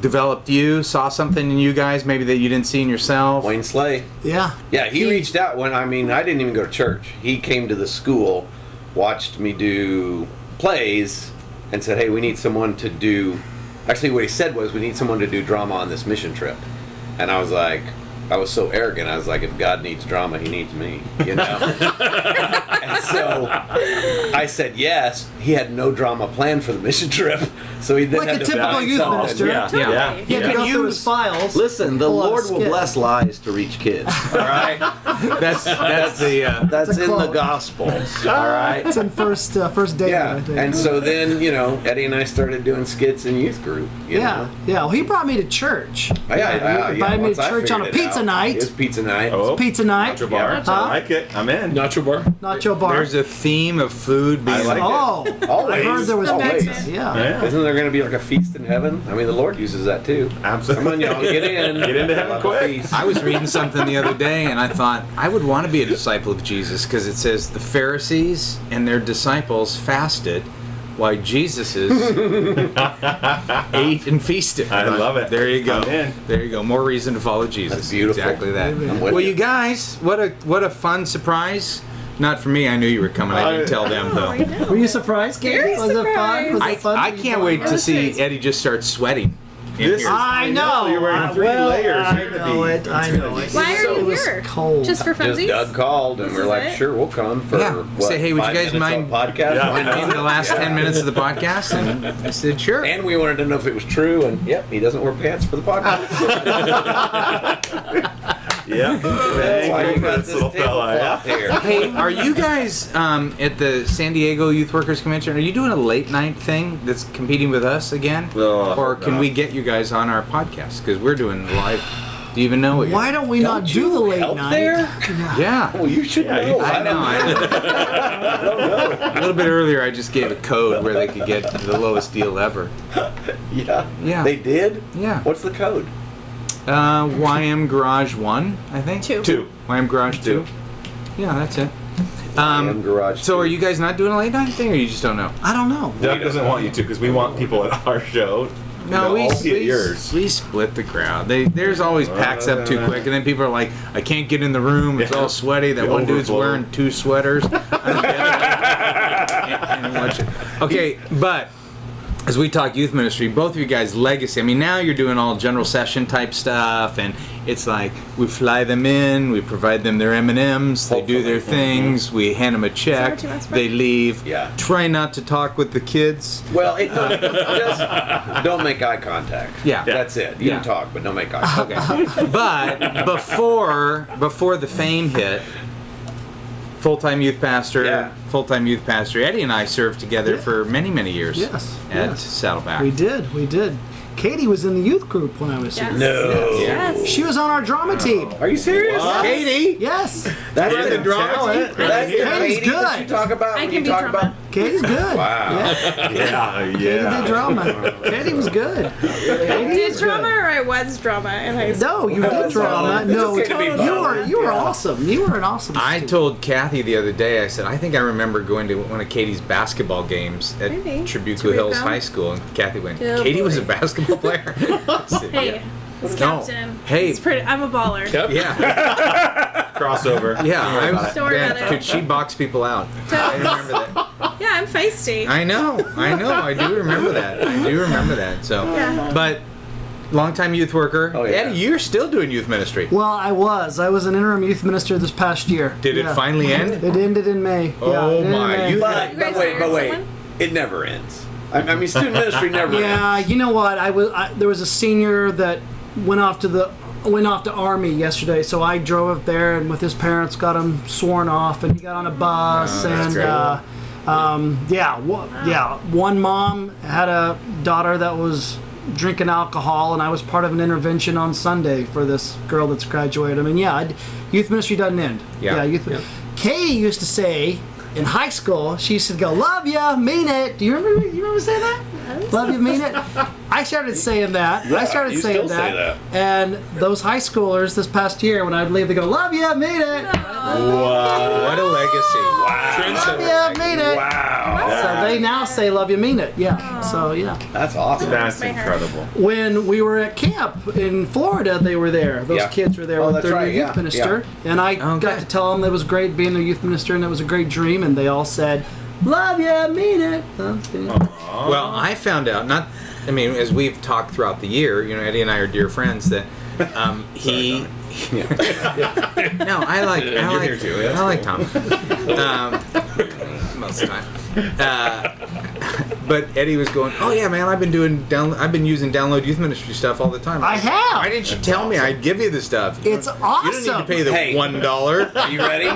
developed you, saw something in you guys maybe that you didn't see in yourself. Wayne Slay. Yeah. Yeah, he reached out when, I didn't even go to church. He came to the school, watched me do plays, and said, hey, we need someone to do... Actually, what he said was, we need someone to do drama on this mission trip. And I was like... I was so arrogant. I was like, if God needs drama, he needs me, you know? And so I said yes. He had no drama planned for the mission trip. So he then Like had a to typical find youth something. minister. Yeah. Yeah. He had to go through his files. Listen, the pull out a Lord will skit. bless lies to reach kids. All right? That's the That's It's a in the quote. Gospels. All right? It's in first David, Yeah, I think. and so then, Eddie and I started doing skits in youth group. You Yeah, know? yeah. Well, he brought me to church. Yeah, He invited me once to I church on a figured it pizza out. night. It was pizza night. Oh, Pizza night. Nacho bar. Huh? I like it. I'm in. Nacho bar. Nacho bar. There's a theme of food being I like it. Oh, I Always. heard there was Always. pizza. Yeah. Yeah. Isn't there going to be like a feast in heaven? I mean, the Lord uses that too. Absolutely. Come on, y'all, get in. Get into heaven Have a quick. feast. I was reading something the other day and I thought I would want to be a disciple of Jesus because it says the Pharisees and their disciples fasted while Jesus ate and feasted. I love it. There you go. I'm in. There you go. More reason to follow Jesus. That's beautiful. Exactly that. I'm with Well, you. you guys, what a fun surprise. Not for me. I knew you were coming. I didn't tell them though. Were you surprised, Katie? Very Was it fun? surprised. Was it fun? I can't wait to was see nice. Eddie just start sweating. in This here. I know. You're wearing three layers. I You're gonna know be- it. I know it. Why are So you it was here? cold. Just for Just funsies? Doug called and This we're is like, it? sure, we'll come for Yeah. what, Say, hey, would you 5 guys minutes mind- on podcast? Yeah. Why not? in the last Yeah. 10 minutes of the podcast, and I said, sure. And we wanted to know if it was true, and yep, he doesn't wear pants for the podcast. Yeah. That's why you Thank you for got this this little fella. Yeah. tablecloth here. Hey, are you guys at the San Diego Youth Workers Convention? Are you doing a late night thing that's competing with us again? No, or can no. we get you guys on our podcast? Because we're doing live. Do you even know it? Why don't we not Don't do you the late help night? there? Yeah. Well, you should Yeah, know. you- I know. I don't know. A little bit earlier, I just gave a code where they could get the lowest deal ever. Yeah. Yeah. They did? Yeah. What's the code? YM Garage 1, I think. Two. YM Garage 2. Yeah, that's it. YM Garage So 2. are you guys not doing a late night thing, or you just don't know? I don't know. Doug doesn't want you to because we want people at our show. No, They'll all see at yours. we split the crowd. There's always packs up too quick, and then people are like, "I can't get in the room. It's Yeah. all sweaty." That The one dude's overflow. wearing 2 sweaters. I don't get it. And watch it. Okay, but as we talk youth ministry, both of you guys' legacy. I mean, now you're doing all general session type stuff, and it's like we fly them in, we provide them their M&Ms, they do their things, we hand them a check, what you asked for? they leave. Yeah. Try not to talk with the kids. Well, just don't make eye contact. Yeah. That's it. You Yeah. can talk, but don't make eye contact. Okay. But before the fame hit, full-time youth pastor, Eddie and I served together for many, many years. Yes, At yes. Saddleback. We did. Katie was in the youth group when I was Yes. here. No. Yes. She was on our drama team. Are you serious? Katie. Yes. That's You're the the drama talent. team? That's the Katie's Katie that you good. talk about I when can you be talk drama. about... Katie's good. Wow. Yeah. Yeah, Katie did drama. Katie was good. Katie Did was drama good. or I was drama in high school? No, you did drama. It's No, okay to be you were awesome. You were an awesome. I student. told Kathy the other day, I said, I think I remember going to one of Katie's basketball games at Maybe. Tribuco Hills Tribuco? High School, and Kathy went, Oh, Katie was a boy. basketball player? I said, Hey, it's No. captain. Hey. It's pretty, I'm a baller. Yep. Yeah, crossover. yeah. Don't worry about it. Could she box people out? I remember that. Yeah, I'm feisty. I know. I do remember that. So, Yeah. but longtime youth worker. Oh, yeah. Eddie, you're still doing youth ministry. Well, I was an interim youth minister this past year. Did it Yeah. finally end? It ended in May. Oh, yeah, it ended in my. May. You- But You guys wait, hired someone? it never ends. I mean, student ministry never ends. Yeah, you know what? There was a senior that went off to the went off to Army yesterday, so I drove up there and with his parents got him sworn off, and he got on a bus, that's and one mom had a daughter that was drinking alcohol, and I was part of an intervention on Sunday for this girl that's graduated. I mean, youth ministry doesn't end. Kay used to say in high school, she used to go, "Love ya, mean it." Do you remember saying that? Love you, mean it. I started saying that. Yeah, you still say that. And those high schoolers this past year, when I'd leave, they go, "Love ya, mean it." What a legacy! Love ya, mean it. Wow. So they now say "Love you, mean it." Yeah. So yeah. That's awesome. That's my heart. incredible. When we were at camp in Florida, they were there. Those Yeah. kids were there Oh, with that's their right, new youth yeah, minister, and I got to tell them it was great being their youth minister, and it was a great dream. And they all said, "Love ya, mean it." Well, I found out as we've talked throughout the year, Eddie and I are dear friends. That he. No, I like here too, yeah, I like Tom. Most of the time. But Eddie was going, "Oh yeah, man, I've been using download youth ministry stuff all the time." I have. Why didn't you tell me? I'd give you the stuff. It's You awesome. didn't need to pay the Hey. $1. Are you ready?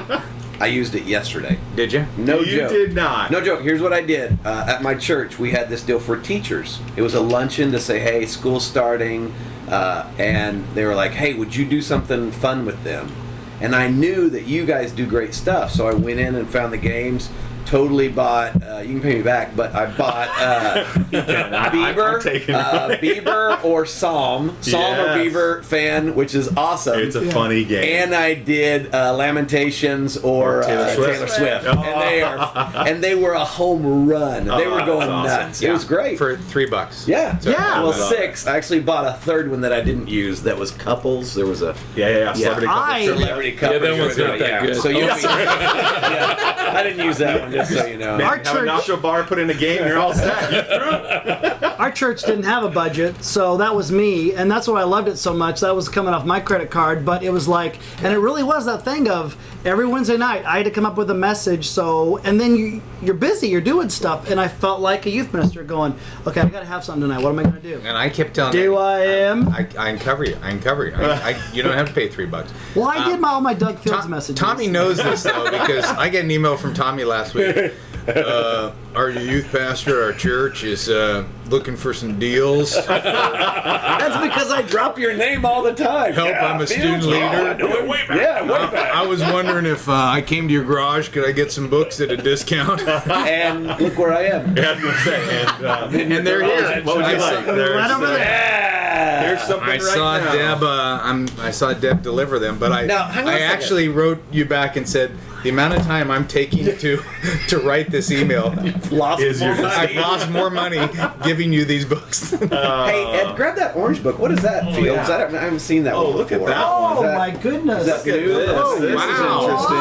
I used it yesterday. Did you? No You joke. did not. No joke. Here's what I did. At my church, we had this deal for teachers. It was a luncheon to say, "Hey, school's starting," and they were like, "Hey, would you do something fun with them?" And I knew that you guys do great stuff, so I went in and found the games. Totally bought. You can pay me back, but I bought Bieber, I'm taking it. Bieber or Psalm or Yes. Bieber fan, which is awesome. It's a funny game. And I did Lamentations or Taylor Swift. Taylor Swift, Oh. and they were a home run. They were going that's awesome. nuts. It was great. For $3. Yeah. Yeah. Well, I love 6. I actually bought a third one that I didn't use. That was couples. There was a Celebrity I- couple. celebrity couple. that one's not that good. So you, yeah, I didn't use that one, just so you know. Our Have a church- nacho bar, put in a game, you're all set. Our church didn't have a budget, so that was me, and that's why I loved it so much. That was coming off my credit card, but it was like, and it really was that thing of every Wednesday night I had to come up with a message. So, and then you're busy, you're doing stuff, and I felt like a youth minister going, "Okay, I got to have something tonight. What am I going to do?" And I kept telling Do I am? I can cover you. I can cover you. You don't have to pay $3. Well, I did all my Doug Fields messages. Tommy knows this though because I got an email from Tommy last week. Our youth pastor, our church is looking for some deals. That's because I drop your name all the time. Help, I'm a student leader. I know it way back. Yeah, way back. I was wondering if I came to your garage, could I get some books at a discount? And look where I am. And they're here. What would you like? Right over there. Yeah. Here's something I right saw now. Deb. I saw Deb deliver them, but Now, hang on a I second. actually wrote you back and said the amount of time I'm taking to write this email. Lost Is your- more money. I've lost more money giving you these books. Hey, Ed, grab that orange book. What does that feel? yeah. I haven't seen that Oh, one look at before. that Oh Is that- my goodness! Is that new? Oh, This is wow. interesting.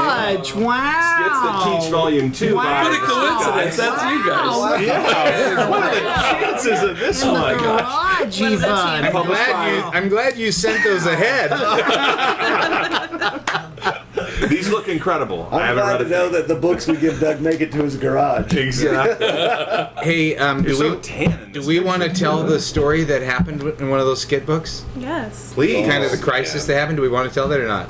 Fudge, wow! It's the Teach Volume 2. Wow. by What a Skit coincidence. Guys. That's you guys. Wow. Yeah. What are the chances of this In one? the garage, even. I'm glad you sent those ahead. These look incredible. I I'm haven't glad read to a know thing. that the books we give Doug make it to his garage. Exactly. Hey, You're do so we tan in do this we picture, want to tell too. the story that happened in one of those skit books? Yes. Please. Kind of the crisis that happened. Do we want to tell that or not?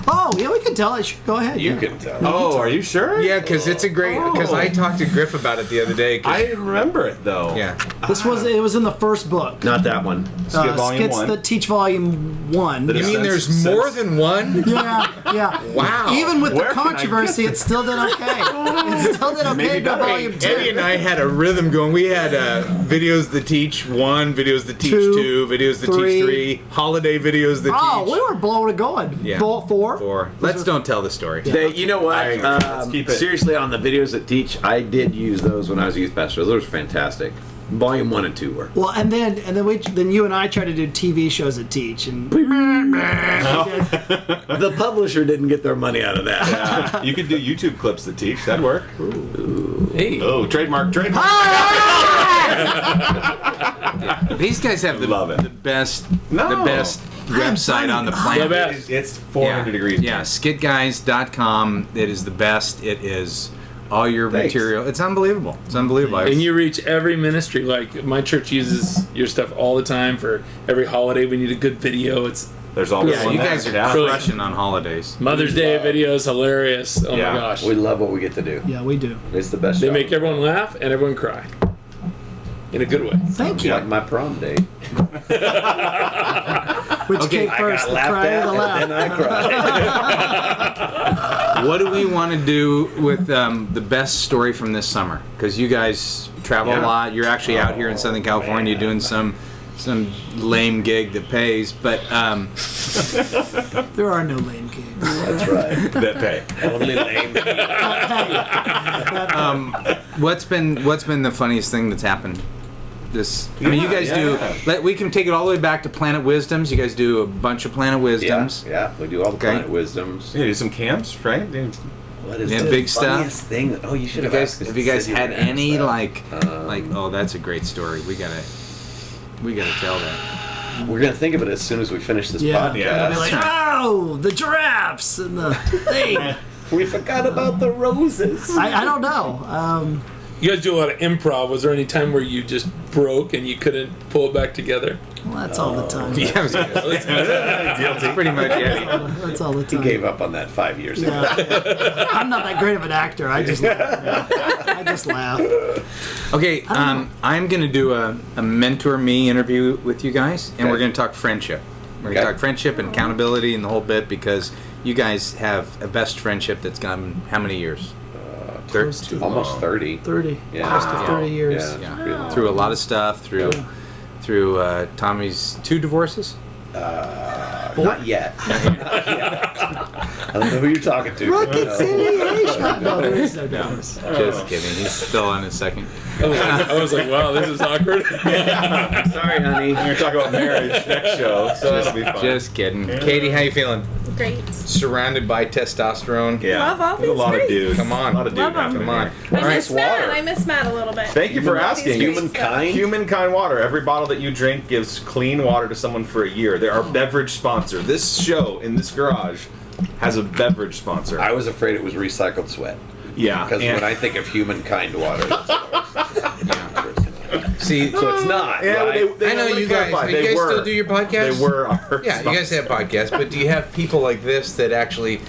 Oh, yeah, we can tell it. Sure, go ahead. You yeah. can tell. Oh, are you sure? Yeah, because it's a great. Because I talked to Griff about it the other day. 'Cause- I didn't remember it though. yeah. It was in the first book. Not that one. Skit Volume Skits 1. that Teach Volume 1. The You mean there's Sense- more than one? Yeah, yeah. Wow. Even with Where the can I controversy, get it still did okay. It still did okay Maybe to go better. Volume 2. Eddie and I had a rhythm going. We had videos that teach 1, videos that teach 2, videos that 3. teach 3, holiday videos that Oh, teach we were blowing it going. Yeah. 4? 4. Let's don't tell the story. You know what? I agree. Let's keep it. Seriously, on the videos that teach, I did use those when I was a youth pastor. Those were fantastic. Volume 1 and 2 were. Well, and then you and I tried to do TV shows at Teach, and The publisher didn't get their money out of that. Yeah. You could do YouTube clips that teach. That'd work. Hey. Oh, trademark. These guys have Love it. the best No. the best website on the planet. The best. It's 400 degrees. Yeah, skitguys.com. It is the best. It is all your Thanks. material. It's unbelievable. It's unbelievable. And you reach every ministry. Like my church uses your stuff all the time for every holiday. We need a good video. It's There's always yeah, one you that- guys are yeah. Really- crushing on holidays. Mother's Day video is hilarious. Oh Yeah. my gosh. We love what we get to do. Yeah, we do. It's the best. They job. make everyone laugh and everyone cry. In a good way. Thank you. Like my prom date. Which Okay, came I first, got the laughed cry at or the laugh? and then I cried. What do we want to do with the best story from this summer? Because you guys travel a Yeah. lot. You're actually out here in Southern California doing some lame gig that pays. But There are no lame gigs. That's right. that pay. Only lame. what's been the funniest thing that's happened? I mean, you guys do. We can take it all the way back to Planet Wisdoms. You guys do a bunch of Planet Yeah, Wisdoms. yeah, we do all the Okay. Planet Wisdoms. Yeah, do some camps, right? What is Yeah, the big stuff. funniest thing? Oh, you should Have have you asked. guys, us have you to guys sit had here and any ask like that. oh, that's a great story. We gotta tell that. We're gonna think of it as soon as we finish this Yeah. podcast. Yeah. They'll be like, oh, the giraffes and the thing. We forgot about the roses. I don't know. You guys do a lot of improv. Was there any time where you just broke and you couldn't pull it back together? Well, that's all the time. Yeah, I was gonna say, that's pretty much it. That's all the He time. gave up on that 5 years ago. Yeah. I'm not that great of an actor. I just laugh. Okay, I'm going to do a mentor me interview with you guys, and we're Okay. going to talk friendship. We're going to Okay. talk friendship and accountability and the whole bit because you guys have a best friendship that's gone how many years? Close to Almost 30. 30. Yeah. Close to 30 years. Yeah. Yeah, Really long. through a lot of stuff, through Tommy's 2 divorces. Not yet. Not yet. I don't know who you're talking to. Reconciliation. No, there is no divorce. Just kidding. He's still on his second. I was like, wow, this is awkward. Sorry, honey. We're gonna talk about marriage next show, so that'll be fun. Just kidding. Katie, how you feeling? Great. Surrounded by testosterone. yeah, Love all there's a these lot of things. dudes. Come on. a lot of dudes Love 'em. happening Come on. here. I All right. miss Matt. water. I miss Matt a little bit. Thank you for All these asking. great Humankind? Humankind water. Every bottle that you drink gives clean water to someone for a year. They're our beverage sponsor. This show in this garage has a beverage sponsor. I was afraid it was recycled sweat. yeah, Because and- when I think of humankind water, that's See, so it's not. yeah, right? I know you guys. clarify, You they guys were. still do your podcast? They were our Yeah, you guys have podcasts, but do you have people like this that actually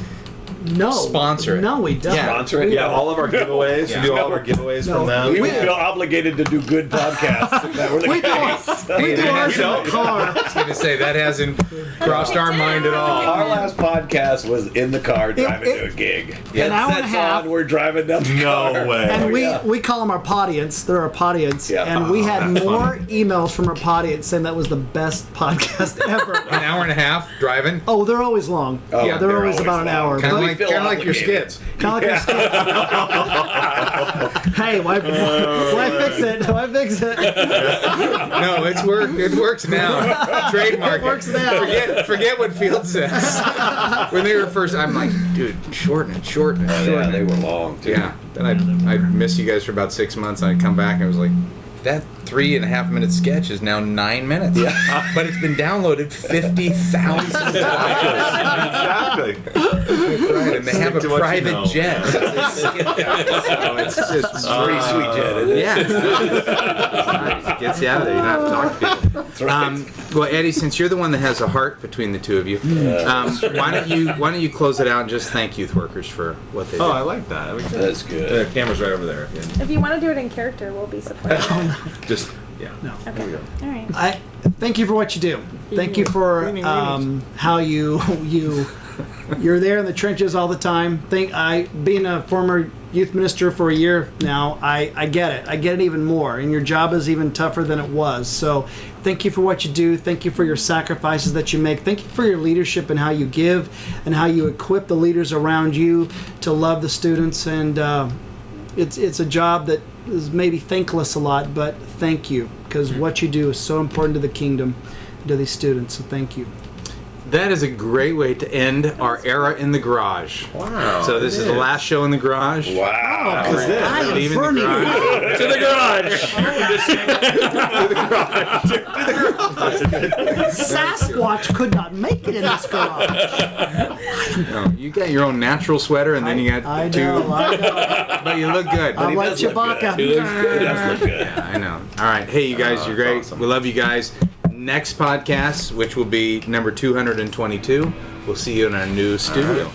No. Sponsor it. No, we don't. Yeah. Sponsor it? Yeah, all of our giveaways. Yeah. We do all of our giveaways from them. We would feel obligated to do good podcasts if that were the We do case. ours, we do ours in the car. I was going to say, that hasn't crossed our mind at all. Our last podcast was in the car driving it- to a gig. An hour and a Sets half. on, we're driving down the No car. way. And yeah. we call them our podience. They're our podience. Yeah. And we had that's more emails from our podience saying that was the best podcast ever. An hour and a half driving? Oh, they're always long. Oh, yeah, they're always about an long. hour. Kind of But- like, feel your obligated. skits. Kind of like our skits. Hey, why fix it? Why fix it? No, it's it works now. Trademark It works now. Forget what Field says. When they were first, I'm like, dude, shorten it. Yeah, they were long too. Yeah. Then I'd miss you guys for about 6 months, and I'd come back, and I was like, that 3.5 minute sketch is now 9 minutes. Yeah. But it's been downloaded 50,000 times. Exactly. Right, and they have a to what you private know. jet. So it's just It's a pretty sweet jet, isn't it? yeah, it's nice. It gets you out of there. You don't have to talk to people. That's right. Well, Eddie, since you're the one that has a heart between the two of you, why don't you close it out and just thank youth workers for what they do? Oh, I like that. That's The good. camera's right over there. If you want to do it in character, we'll be supportive. Just yeah. Okay. All right. I thank you for what you do. Thank you for how you're there in the trenches all the time. Being a former youth minister for a year now, I get it. I get it even more. And your job is even tougher than it was. So thank you for what you do. Thank you for your sacrifices that you make. Thank you for your leadership and how you give and how you equip the leaders around you to love the students. And it's a job that is maybe thankless a lot, but thank you, because what you do is so important to the kingdom, to these students. So thank you. That is a great way to end our era in the garage. Wow. So this is the last show in the garage. Wow. Because I am Leaving the burning. garage. To the garage. Sasquatch could not make it in this garage. No, you got your own natural sweater, and then you got I two. know. But you look good. I'm like does look Chewbacca. It does look good. Yeah, I know. All right. Hey, you guys, you're great. awesome. We love you guys. Next podcast, which will be number 222, we'll see you in our new studio.